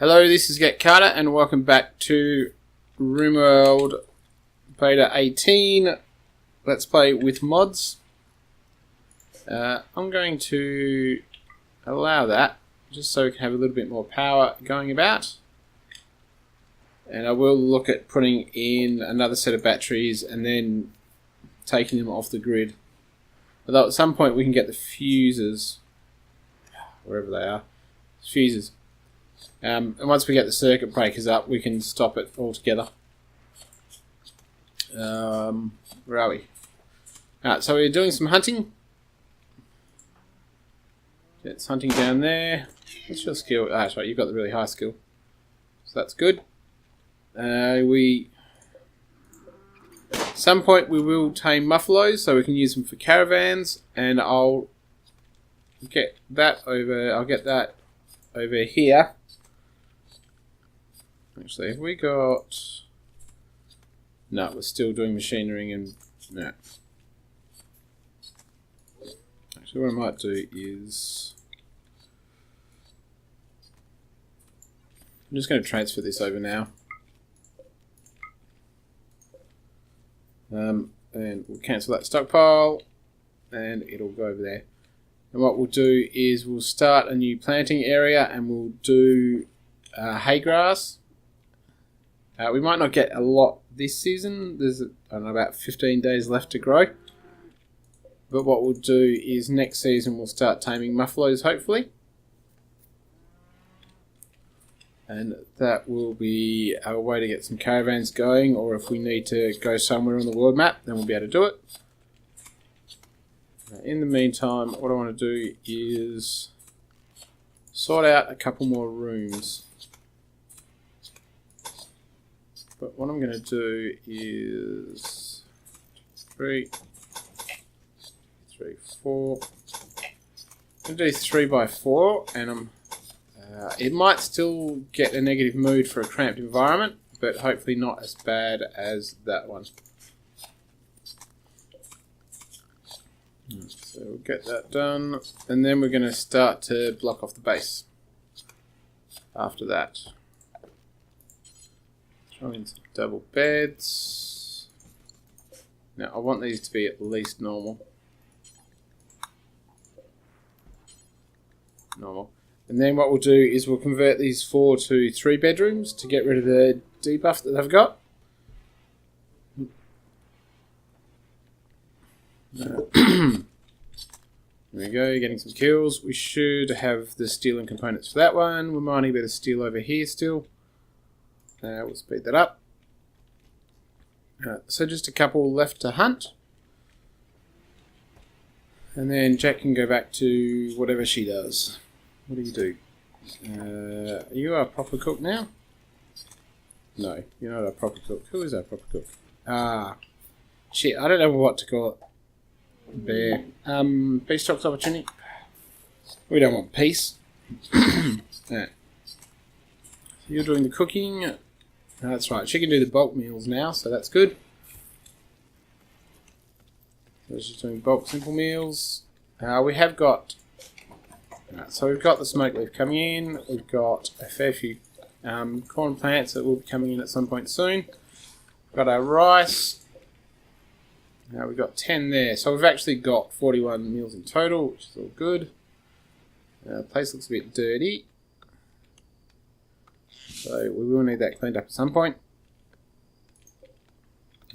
Hello, this is Get Carter, and welcome back to Rimworld Beta 18. Let's play with mods. I'm going to allow that, just so we can have a little bit more power going about. And I will look at putting in another set of batteries and then taking them off the grid. Although at some point we can get the fuses, wherever they are, fuses. And once we get the circuit breakers up, we can stop it altogether. Where are we? Alright, so we're doing some hunting. It's hunting down there. What's your skill? Ah, that's right, you've got the really high skill. So that's good. At some point we will tame muffaloes, so we can use them for caravans, and I'll get that over here. Actually, have we got... No, we're still doing machinery and... No. Actually, what I might do is... I'm just going to transfer this over now. And we'll cancel that stockpile, and it'll go over there. And what we'll do is we'll start a new planting area, and we'll do hay grass. We might not get a lot this season. There's, I don't know, about 15 days left to grow. But what we'll do is next season we'll start taming muffaloes, hopefully. And that will be a way to get some caravans going, or if we need to go somewhere on the world map, then we'll be able to do it. In the meantime, what I want to do is sort out a couple more rooms. But what I'm going to do is 3, 4. I'm going to do 3 by 4, and it might still get a negative mood for a cramped environment, but hopefully not as bad as that one. So we'll get that done, and then we're going to start to block off the base after that. Throw in some double beds. Now I want these to be at least normal. And then what we'll do is we'll convert these 4 to 3 bedrooms to get rid of the debuff that they've got. There we go, getting some kills. We should have the steel and components for that one. We're mining a bit of steel over here still. We'll speed that up. So just a couple left to hunt. And then Jack can go back to whatever she does. What do you do? Are you our proper cook now? No, you're not our proper cook. Who is our proper cook? Ah, shit, I don't know what to call it. Bear. Peace talks opportunity. We don't want peace. Yeah. So you're doing the cooking. That's right, she can do the bulk meals now, so that's good. So she's doing bulk simple meals. We have got... so we've got the smoke leaf coming in. We've got a fair few corn plants that will be coming in at some point soon. We've got our rice. Now we've got 10 there. So we've actually got 41 meals in total, which is all good. The place looks a bit dirty. So we will need that cleaned up at some point.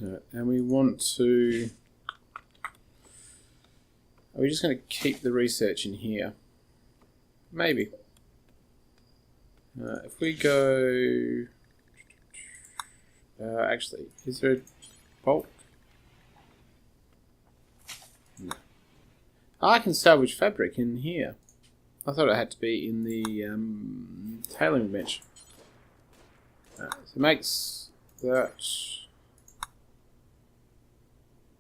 And we want to... Are we just going to keep the research in here? Maybe. If we go... actually, is there a bulk? No. I can salvage fabric in here. I thought it had to be in the tailoring bench. So it makes that...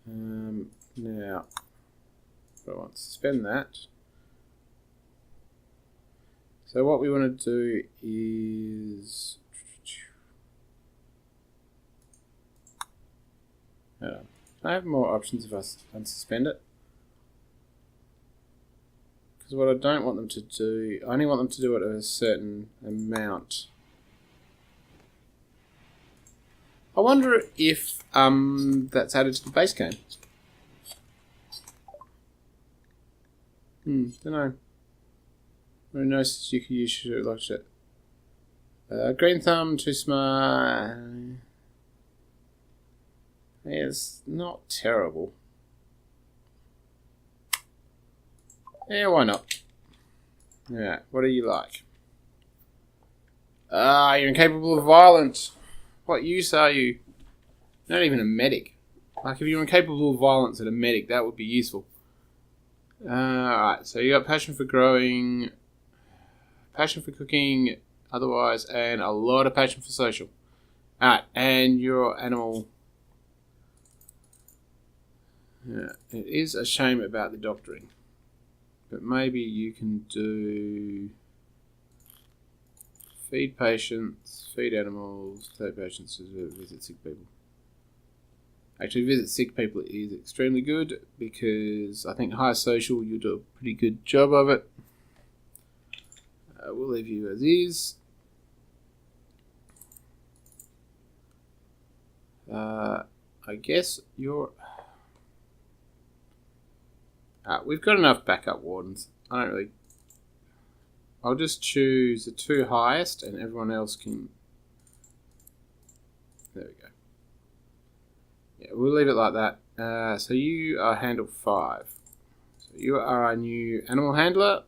now, I want to suspend that. So what we want to do is... I have more options if I unsuspend it. Because what I don't want them to do, I only want them to do it at a certain amount. I wonder if that's added to the base game. Don't know. Very nice. You could use it like that. Green thumb, too smart. Yeah, it's not terrible. Yeah, why not? Yeah, what do you like? You're incapable of violence. What use are you? Not even a medic. Like, if you're incapable of violence and a medic, that would be useful. Alright, so you got passion for growing, passion for cooking, otherwise, and a lot of passion for social. Alright, and your animal. Yeah, it is a shame about the doctoring. But maybe you can do feed patients, feed animals, take patients to visit sick people. Actually, visit sick people is extremely good because I think high social, you do a pretty good job of it. We'll leave you as is. I guess you're... we've got enough backup wardens. I don't really... I'll just choose the 2 highest and everyone else can... There we go. Yeah, we'll leave it like that. So you are handle 5. So you are our new animal handler.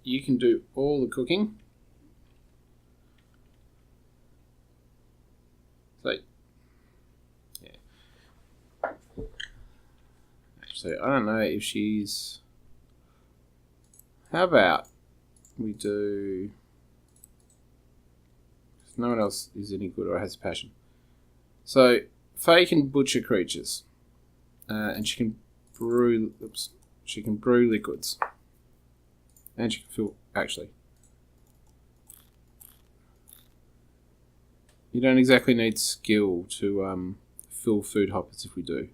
You can do all the cooking. So, yeah. Actually, I don't know if she's... How about we do... No one else is any good or has passion. So, Faye can butcher creatures. And she can brew... Oops. She can brew liquids. And she can fill... Actually. You don't exactly need skill to fill food hoppers if we do.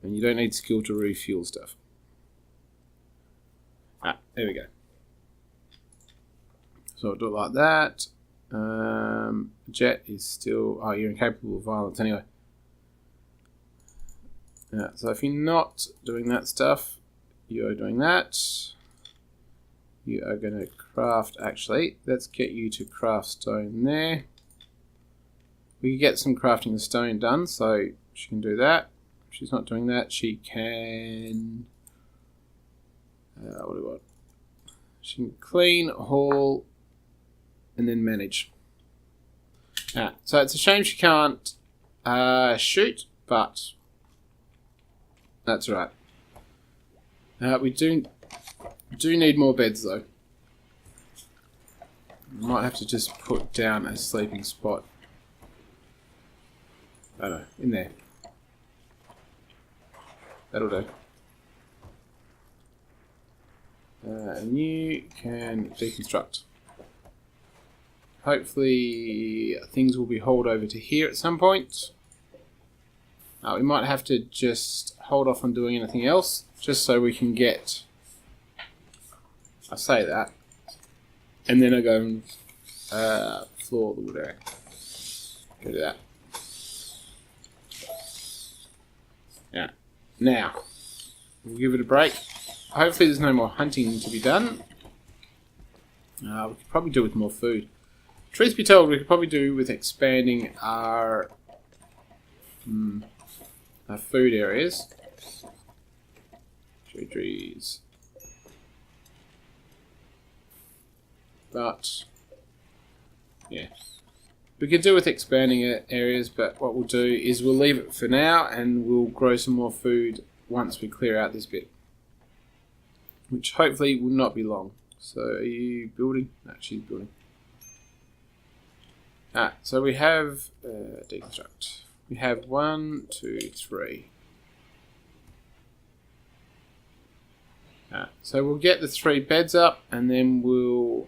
And you don't need skill to refuel stuff. There we go. So I'll do it like that. Jet is still... Oh, you're incapable of violence anyway. So if you're not doing that stuff, you're doing that. You are going to craft... Actually, let's get you to craft stone there. We can get some crafting of stone done, so she can do that. If she's not doing that, she can... what do we want? She can clean, haul, and then manage. So it's a shame she can't shoot, but that's right. We do need more beds though. Might have to just put down a sleeping spot. I don't know, in there. That'll do. And you can deconstruct. Hopefully things will be hauled over to here at some point. We might have to just hold off on doing anything else, just so we can get... I say that, and then I go and floor the wood area. Go do that. Yeah. Now, we'll give it a break. Hopefully there's no more hunting to be done. We could probably do with more food. Truth be told, we could probably do with expanding our food areas. Trees. But, yeah. We could do with expanding areas, but what we'll do is we'll leave it for now and we'll grow some more food once we clear out this bit. Which hopefully will not be long. So, are you building? No, she's building. So we have deconstruct. We have 1, 2, 3. So we'll get the 3 beds up and then we'll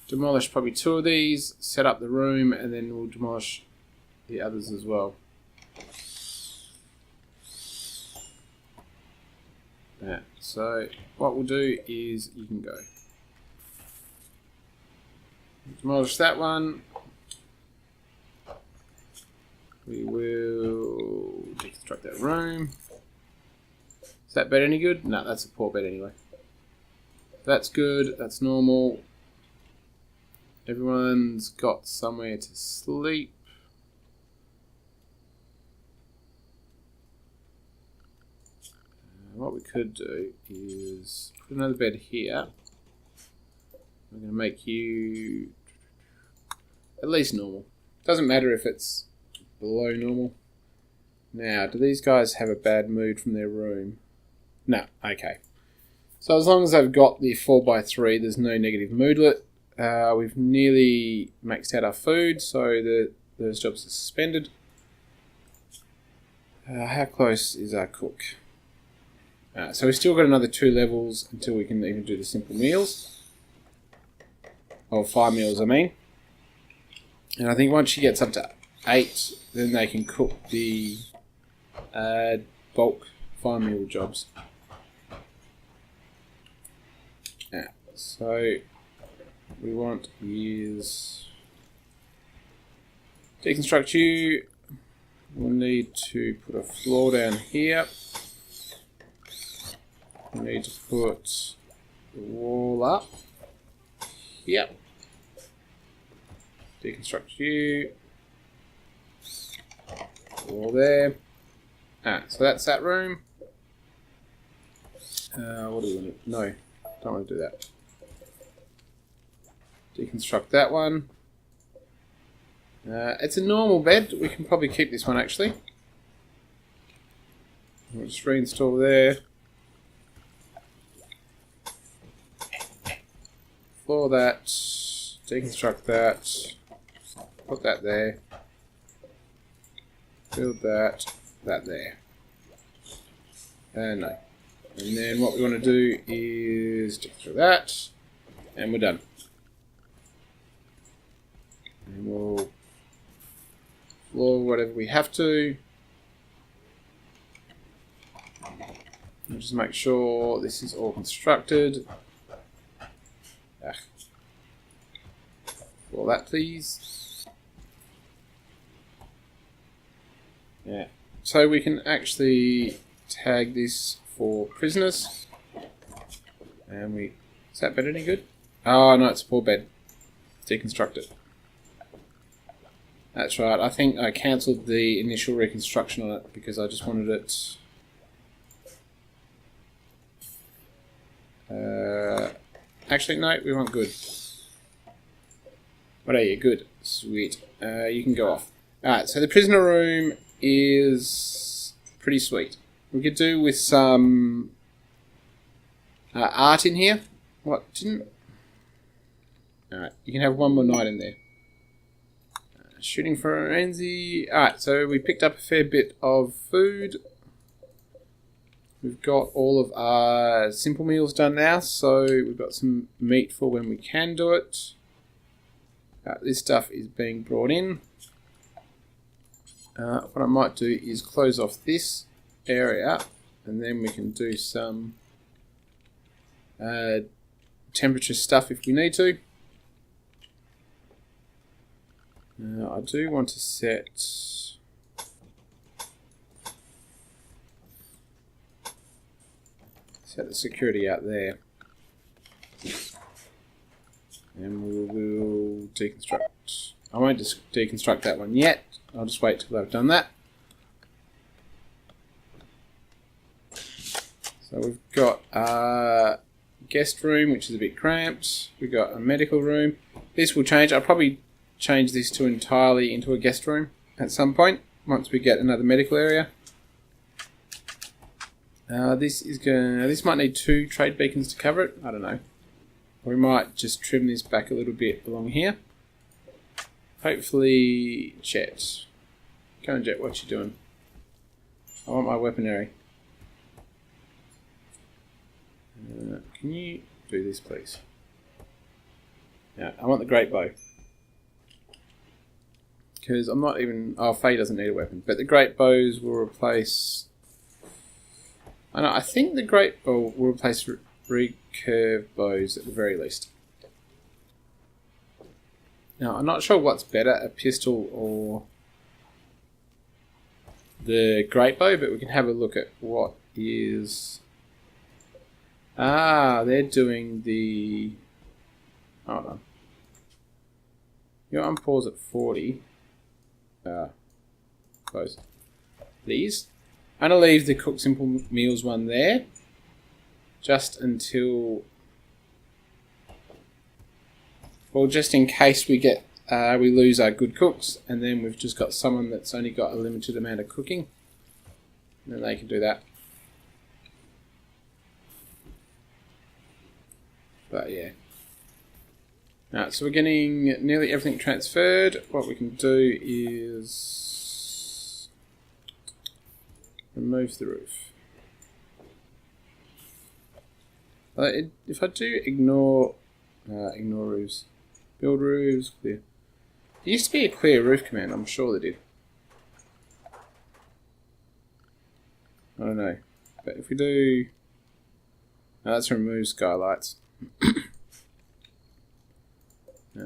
demolish probably 2 of these, set up the room, and then we'll demolish the others as well. So what we'll do is you can go. demolish that one. We will deconstruct that room. Is that bed any good? No, that's a poor bed anyway. That's good. That's normal. Everyone's got somewhere to sleep. What we could do is put another bed here. I'm going to make you at least normal. Doesn't matter if it's below normal. Now, do these guys have a bad mood from their room? No, okay. So as long as they've got the 4x3, there's no negative moodlet. We've nearly maxed out our food, so those jobs are suspended. How close is our cook? So we've still got another 2 levels until we can even do the simple meals. Or 5 meals, I mean. And I think once she gets up to 8, then they can cook the bulk 5 meal jobs. So we want is deconstruct you. We'll need to put a floor down here. We need to put the wall up. Yep. Deconstruct you. Wall there. So that's that room. What do we want to? No, don't want to do that. Deconstruct that one. It's a normal bed. We can probably keep this one actually. We'll just reinstall there. Floor that. Deconstruct that. Put that there. Build that. That there. No. And then what we want to do is deconstruct that. And we're done. And we'll floor whatever we have to. And just make sure this is all constructed. Floor that, please. Yeah. So we can actually tag this for prisoners. And is that bed any good? Oh no, it's a poor bed. Deconstruct it. That's right, I think I cancelled the initial reconstruction on it because I just wanted it... actually, no, we want good. What are you? Good. Sweet. You can go off. Alright, so the prisoner room is pretty sweet. We could do with some art in here. What? Didn't... Alright, you can have one more night in there. Shooting frenzy. Alright, so we picked up a fair bit of food. We've got all of our simple meals done now, so we've got some meat for when we can do it. This stuff is being brought in. What I might do is close off this area, and then we can do some temperature stuff if we need to. I do want to set the security out there, and we will deconstruct. I won't just deconstruct that one yet. I'll just wait till I've done that. So we've got a guest room, which is a bit cramped. We've got a medical room. This will change. I'll probably change this to entirely into a guest room at some point once we get another medical area. This might need 2 trade beacons to cover it. I don't know. We might just trim this back a little bit along here. Hopefully, Jet. Go on, Jet. What you doing? I want my weaponry. Can you do this, please? Yeah, I want the great bow. Because I'm not even... Oh, Faye doesn't need a weapon. But the great bows will replace... I think the great bow will replace recurve bows at the very least. Now, I'm not sure what's better, a pistol or the great bow, but we can have a look at what is... Ah, they're doing the... Hold on. Your unpause at 40. Close. These. I'm going to leave the Cook Simple Meals one there. Just until... Well, just in case we get... we lose our good cooks, and then we've just got someone that's only got a limited amount of cooking. And then they can do that. But yeah. Alright, so we're getting nearly everything transferred. What we can do is remove the roof. If I do ignore roofs, build roofs, clear. There used to be a clear roof command, I'm sure they did. I don't know. But if we do... No, let's remove skylights.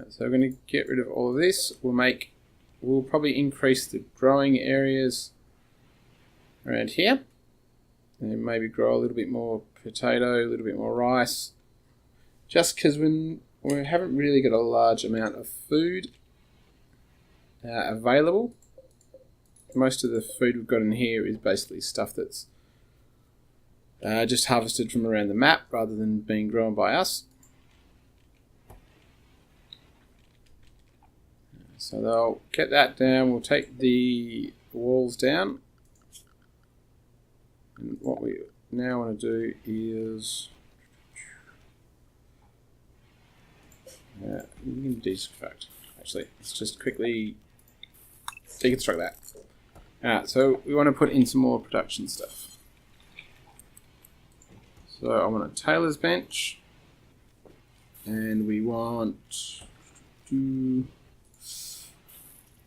So we're going to get rid of all of this. We'll probably increase the growing areas around here. And maybe grow a little bit more potato, a little bit more rice. Just because we haven't really got a large amount of food available. Most of the food we've got in here is basically stuff that's just harvested from around the map rather than being grown by us. So they'll get that down. We'll take the walls down. And what we now want to do is... you can deconstruct. Actually, let's just quickly deconstruct that. Alright, so we want to put in some more production stuff. So I want a tailor's bench. And we want to...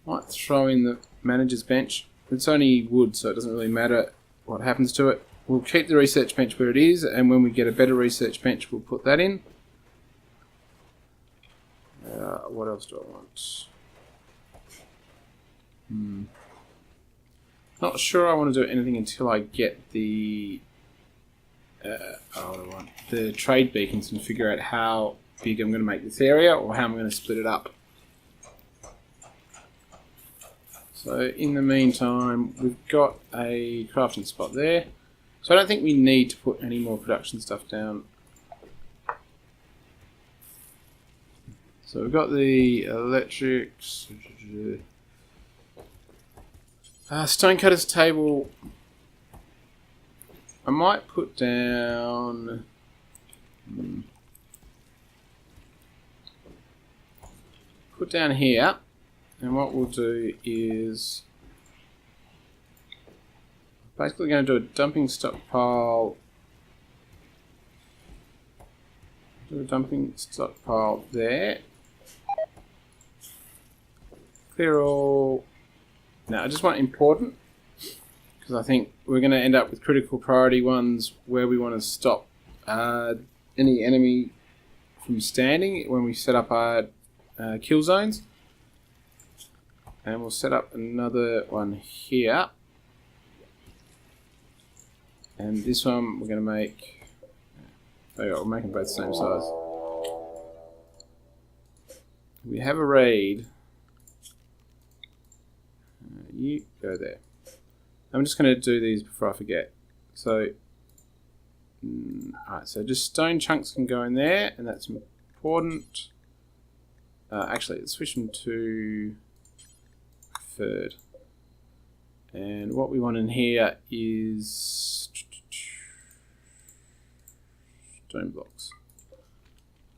Might throw in the manager's bench. It's only wood, so it doesn't really matter what happens to it. We'll keep the research bench where it is, and when we get a better research bench, we'll put that in. What else do I want? Not sure I want to do anything until I get the the trade beacons and figure out how big I'm going to make this area or how I'm going to split it up. So in the meantime, we've got a crafting spot there. So I don't think we need to put any more production stuff down. So we've got the electrics. Stonecutter's table. I might put down... Put down here. And what we'll do is basically going to do a dumping stockpile. Do a dumping stockpile there. Clear all. Now I just want important because I think we're going to end up with critical priority ones where we want to stop any enemy from standing when we set up our kill zones. And we'll set up another one here. And this one we're going to make... Oh yeah, we'll make them both the same size. We have a raid. You go there. I'm just going to do these before I forget. So, alright, so just stone chunks can go in there, and that's important. Actually, let's switch them to... third. And what we want in here is stone blocks.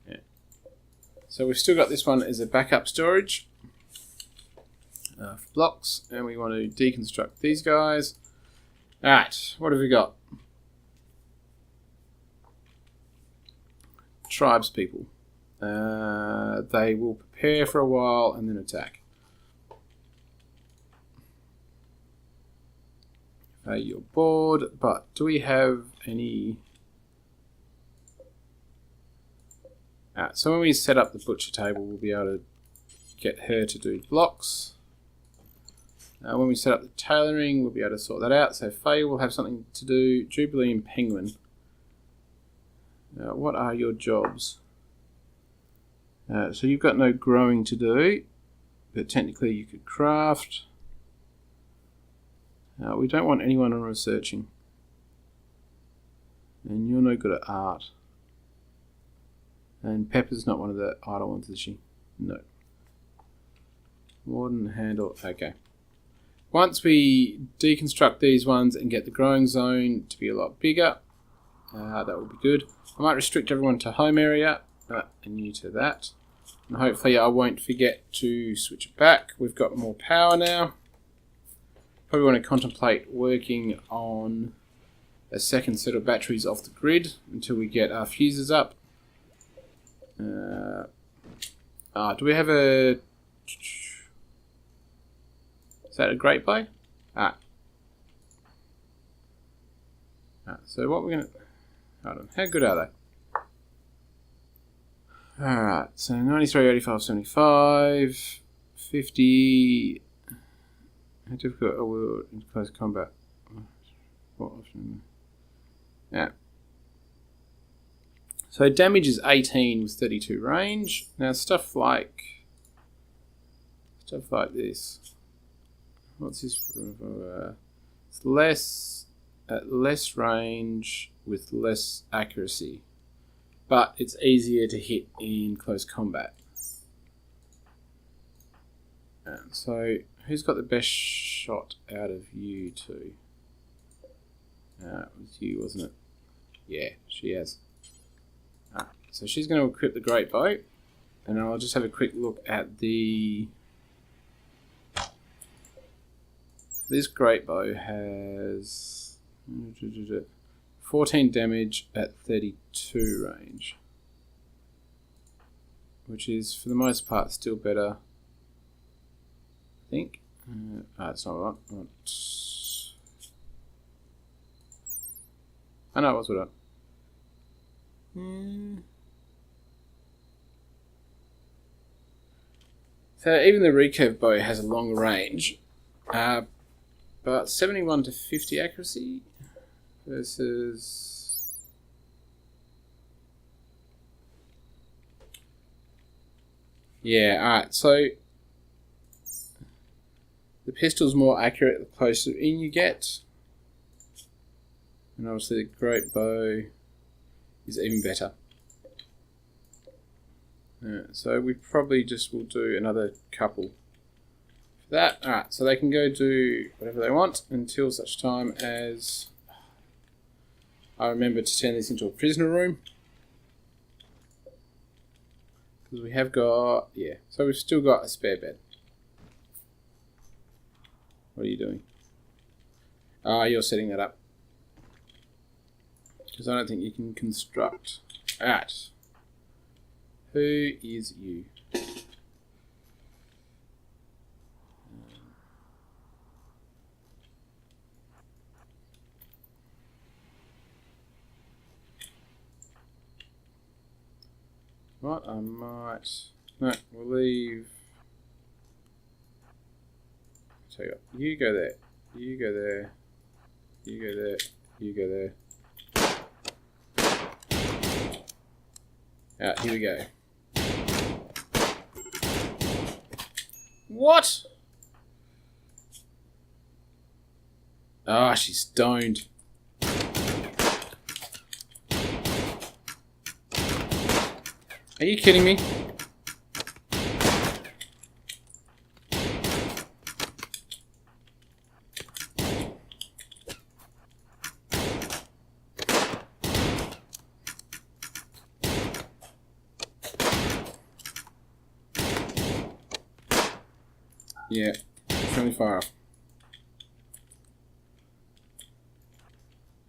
Yeah. So we've still got this one as a backup storage for blocks, and we want to deconstruct these guys. Alright, what have we got? Tribes people. They will prepare for a while and then attack. You're bored, but do we have any... So when we set up the butcher table, we'll be able to get her to do blocks. When we set up the tailoring, we'll be able to sort that out. So Faye will have something to do. Jubilee and Penguin. What are your jobs? So you've got no growing to do, but technically you could craft. We don't want anyone on researching. And you're no good at art. And Pepper's not one of the idle ones, is she? No. Warden, handle, okay. Once we deconstruct these ones and get the growing zone to be a lot bigger, that will be good. I might restrict everyone to home area, and you to that. And hopefully I won't forget to switch it back. We've got more power now. Probably want to contemplate working on a second set of batteries off the grid until we get our fuses up. Do we have a... Is that a great bow? So what we're going to... Hold on, how good are they? Alright, so 93, 85, 75, 50... How difficult are we in close combat? What option? Yeah. So damage is 18 with 32 range. Now stuff like this. What's this for? It's less at less range with less accuracy, but it's easier to hit in close combat. And so who's got the best shot out of you two? It was you, wasn't it? Yeah, she has. So she's going to equip the great bow, and I'll just have a quick look at the... This great bow has 14 damage at 32 range, which is for the most part still better, I think. It's not right. I know it was what up. So even the recurve bow has a long range, but 71 to 50 accuracy versus... Yeah, alright, so the pistol's more accurate the closer in you get, and obviously the great bow is even better. So we probably just will do another couple for that. Alright, so they can go do whatever they want until such time as I remember to turn this into a prisoner room. Because we have got, yeah, so we've still got a spare bed. What are you doing? You're setting that up. Because I don't think you can construct. Alright. Who is you? What? I might... No, we'll leave... So you go there. You go there. You go there. You go there. Alright, here we go. What? Ah, she's stoned. Are you kidding me? Yeah, friendly fire off.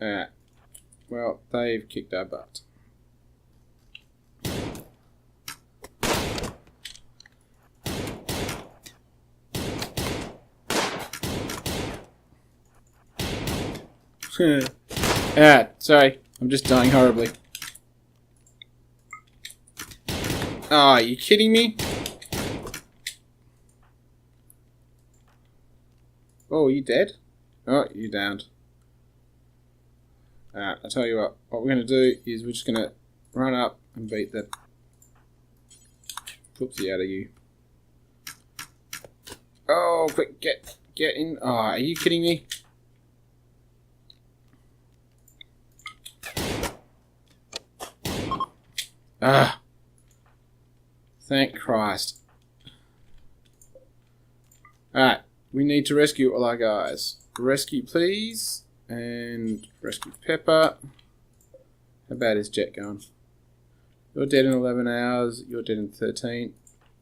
Alright. Well, they've kicked our butt. Sorry. I'm just dying horribly. Oh, are you kidding me? Oh, you dead? Oh, you downed. Alright, I'll tell you what we're going to do is we're just going to run up and beat the poopsie out of you. Oh, quick, get in. Oh, are you kidding me? Ah. Thank Christ. Alright, we need to rescue all our guys. Rescue, please. And rescue Pepper. How bad is Jet going? You're dead in 11 hours. You're dead in 13.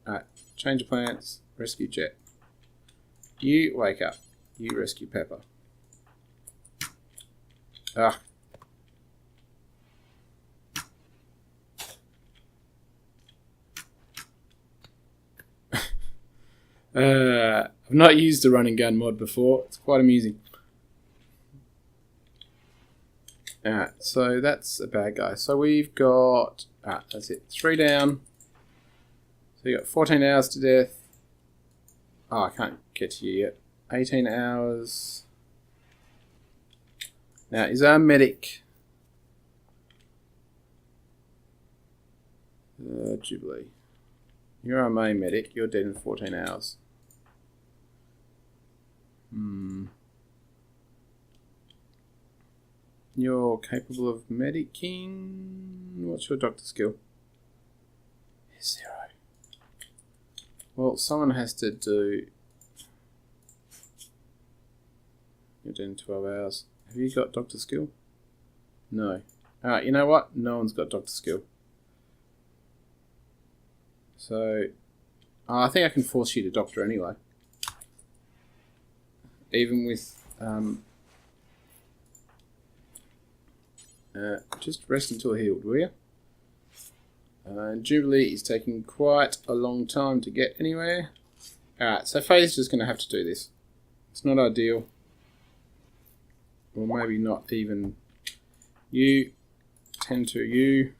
Alright, change of plans. Rescue Jet. You wake up. You rescue Pepper. Ah. I've not used the run and gun mod before. It's quite amusing. Alright, so that's a bad guy. So we've got... that's it. 3 down. So you got 14 hours to death. Oh, I can't get to you yet. 18 hours. Now, is our medic... Jubilee. You're our main medic. You're dead in 14 hours. You're capable of medicing. What's your doctor skill? 0. Well, someone has to do... You're dead in 12 hours. Have you got doctor skill? No. Alright, you know what? No one's got doctor skill. So, I think I can force you to doctor anyway. Even with, just rest until healed, will you? Jubilee is taking quite a long time to get anywhere. Alright, so Faye's just going to have to do this. It's not ideal. Or maybe not even. You, tend to you.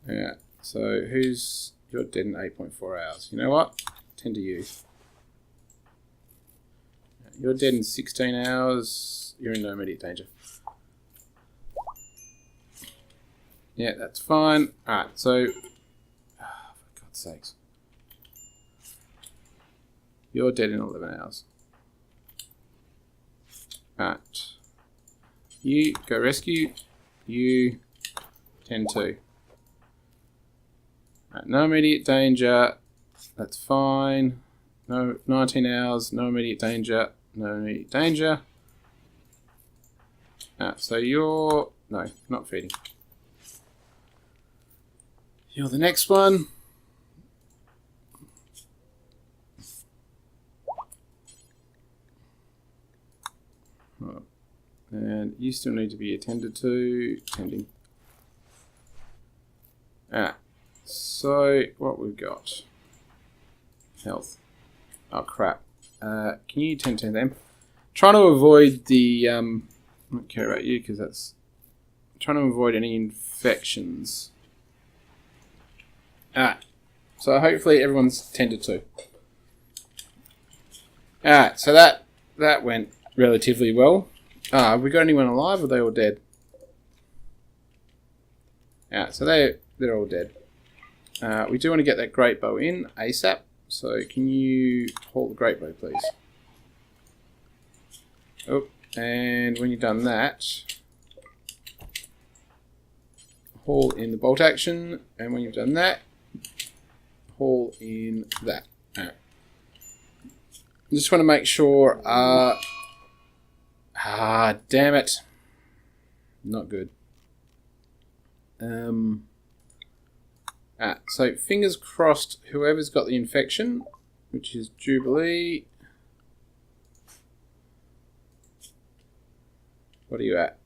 Yeah, so who's... You're dead in 8.4 hours. You know what? Tend to you. You're dead in 16 hours. You're in no immediate danger. Yeah, that's fine. Alright, so... for God's sakes. You're dead in 11 hours. Alright. You go rescue. You tend to. Right, no immediate danger. That's fine. No 19 hours. No immediate danger. No immediate danger. So you're... No, not feeding. You're the next one. Oh. And you still need to be attended to. Tending. So, what we've got? Health. Oh, crap. Can you tend to them? Trying to avoid the... I don't care about you, because that's... Trying to avoid any infections. So hopefully everyone's tended to. Alright, so that went relatively well. Have we got anyone alive, or are they all dead? Alright, so they're all dead. We do want to get that great bow in ASAP. So can you hold the great bow, please? Oh, and when you've done that, haul in the bolt action. And when you've done that, haul in that. Right. I just want to make sure. Damn it! Not good. So fingers crossed, whoever's got the infection, which is Jubilee. What are you at?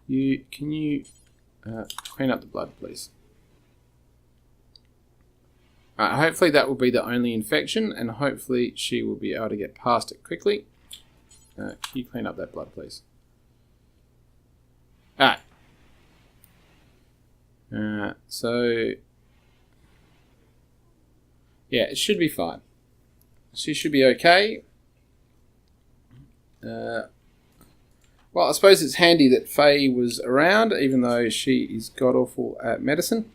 Can you clean up the blood, please? Hopefully that will be the only infection, and hopefully she will be able to get past it quickly. Can you clean up that blood, please? Alright. So yeah, it should be fine. She should be okay. Well, I suppose it's handy that Faye was around, even though she is god-awful at medicine.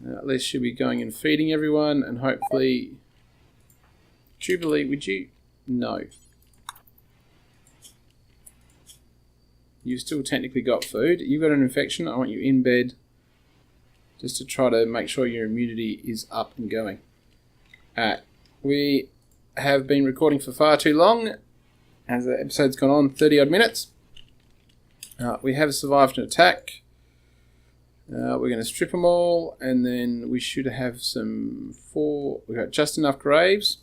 At least she'll be going and feeding everyone, and hopefully... Jubilee, would you... No. You've still technically got food. You've got an infection. I want you in bed just to try to make sure your immunity is up and going. Alright, we have been recording for far too long, as the episode's gone on 30 odd minutes. We have survived an attack. We're going to strip them all, and then we should have we've got just enough graves,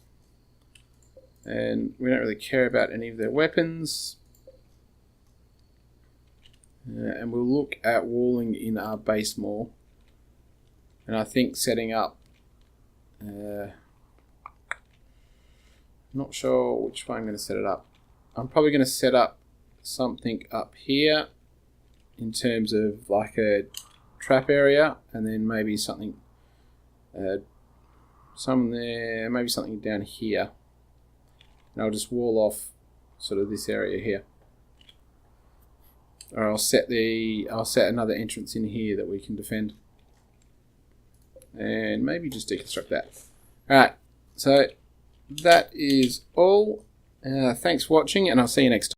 and we don't really care about any of their weapons. And we'll look at walling in our base more, and I think setting up not sure which way I'm going to set it up. I'm probably going to set up something up here in terms of like a trap area, and then maybe something some there, maybe something down here, and I'll just wall off sort of this area here, or I'll set another entrance in here that we can defend, and maybe just deconstruct that. Alright, so that is all. Thanks for watching, and I'll see you next time.